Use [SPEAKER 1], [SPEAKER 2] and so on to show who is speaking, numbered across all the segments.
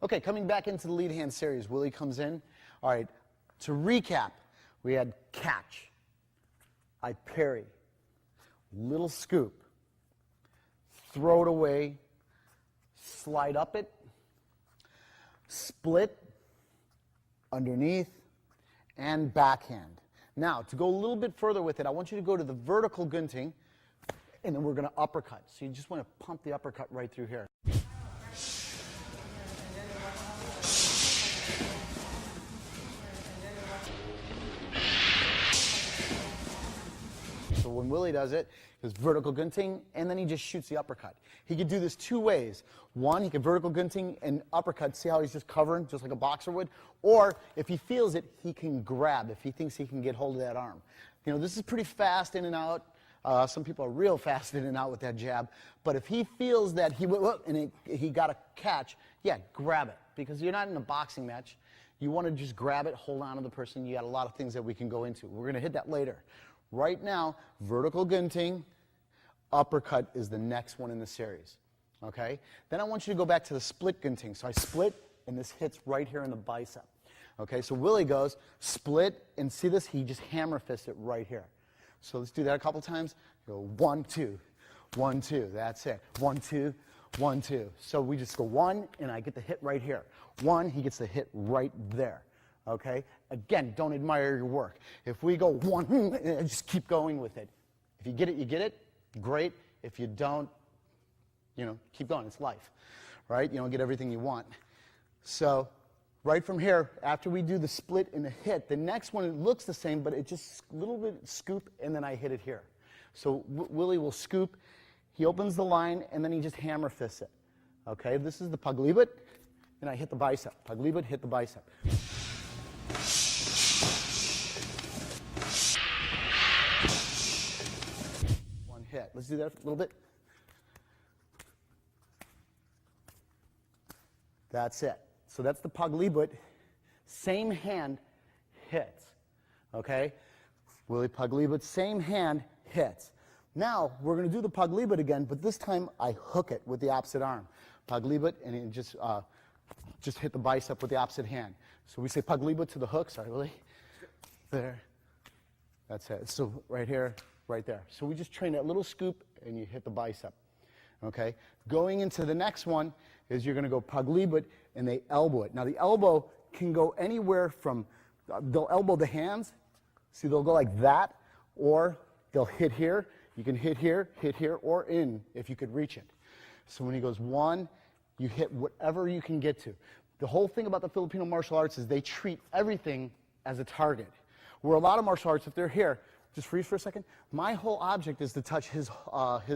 [SPEAKER 1] Okay, coming back into the lead hand series, Willie comes in. All right, to recap, we had catch, I parry, little scoop, throw it away, slide up it, split, underneath, and backhand. Now, to go a little bit further with it, I want you to go to the vertical gunting, and then we're going to uppercut. So you just want to pump the uppercut right through here. So when Willie does it, it's vertical gunting, and then he just shoots the uppercut. He could do this two ways. One, he could vertical gunting and uppercut, see how he's just covering, just like a boxer would. Or, if he feels it, he can grab, if he thinks he can get hold of that arm. You know, this is pretty fast in and out. Some people are real fast in and out with that jab. But if he feels that he got a catch, yeah, grab it. Because you're not in a boxing match. You want to just grab it, hold on to the person. You got a lot of things that we can go into. We're going to hit that later. Right now, vertical gunting, uppercut is the next one in the series. Okay? Then I want you to go back to the split gunting. So I split, and this hits right here in the bicep. Okay? So Willie goes, split, and see this? He just hammer fists it right here. So let's do that a couple times. Go 1, 2, 1, 2. That's it. 1, 2, 1, 2. So we just go 1, and I get the hit right here. 1, he gets the hit right there. Okay? Again, don't admire your work. If we go 1, just keep going with it. If you get it, you get it. Great. If you don't, you know, keep going. It's life, right? You don't get everything you want. So right from here, after we do the split and the hit, the next one, it looks the same, but it just a little bit scoop, and then I hit it here. So Willie will scoop. He opens the line, and then he just hammer fists it. Okay? This is the paglibut, and I hit the bicep. Paglibut, hit the bicep. Hit. Let's do that a little bit. That's it. So that's the paglibut. Same hand hits. Okay? Willie paglibut, same hand hits. Now, we're going to do the paglibut again, but this time I hook it with the opposite arm. Paglibut, and it just hit the bicep with the opposite hand. So we say paglibut to the hook. Sorry, Willie. There. That's it. So right here. Right there. So we just train that little scoop, and you hit the bicep. Okay? Going into the next one is you're going to go paglibut, and they elbow it. Now, the elbow can go anywhere from, they'll elbow the hands. See, they'll go like that, or they'll hit here. You can hit here, or in, if you could reach it. So when he goes 1, you hit whatever you can get to. The whole thing about the Filipino martial arts is they treat everything as a target. Where a lot of martial arts, if they're here, just freeze for a second. My whole object is to touch his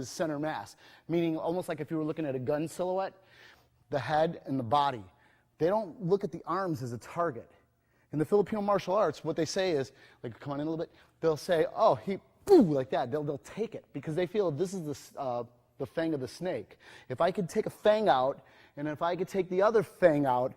[SPEAKER 1] center mass, meaning almost like if you were looking at a gun silhouette, the head and the body. They don't look at the arms as a target. In the Filipino martial arts, what they say is, like, come on in a little bit, they'll say, oh, he, boo, like that. They'll take it because they feel this is the fang of the snake. If I could take a fang out, and if I could take the other fang out,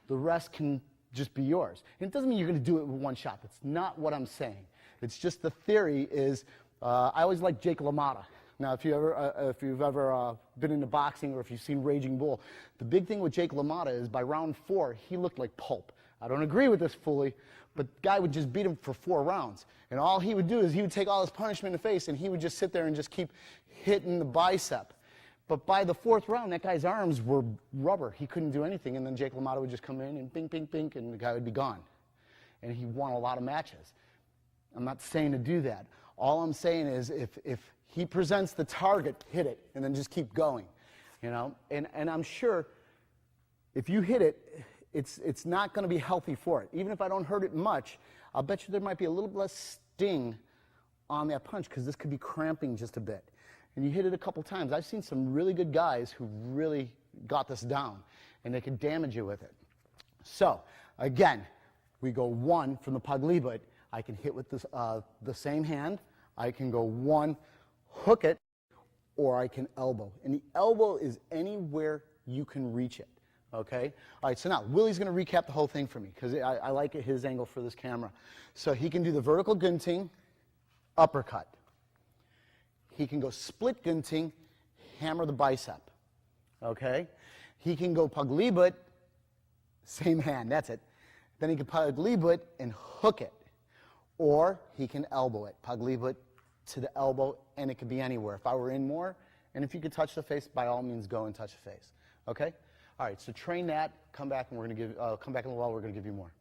[SPEAKER 1] the rest can just be yours. And it doesn't mean you're going to do it with one shot. That's not what I'm saying. It's just the theory is, I always like Jake LaMotta. Now, if you've ever been into boxing or if you've seen Raging Bull, the big thing with Jake LaMotta is by round 4, he looked like pulp. I don't agree with this fully, but the guy would just beat him for 4 rounds. And all he would do is he would take all his punishment in the face, and he would just sit there and just keep hitting the bicep. But by the 4th round, that guy's arms were rubber. He couldn't do anything, and then Jake LaMotta would just come in and bing, bing, bing, and the guy would be gone. And he won a lot of matches. I'm not saying to do that. All I'm saying is if he presents the target, hit it, and then just keep going, you know? And I'm sure if you hit it, it's not going to be healthy for it. Even if I don't hurt it much, I'll bet you there might be a little less sting on that punch because this could be cramping just a bit. And you hit it a couple times. I've seen some really good guys who really got this down, and they could damage you with it. So, again, we go 1 from the paglibut. I can hit with this, the same hand. I can go 1, hook it, or I can elbow. And the elbow is anywhere you can reach it, okay? All right, so now Willie's going to recap the whole thing for me because I like his angle for this camera. So he can do the vertical gunting, uppercut. He can go split gunting, hammer the bicep, okay? He can go paglibut, Same hand, that's it. Then he can paglibut and hook it. Or he can elbow it. Paglibut to the elbow, and it could be anywhere. If I were in more, and if you could touch the face, by all means go and touch the face. Okay? All right, so train that, come back and we're going to give come back in a while, we're going to give you more.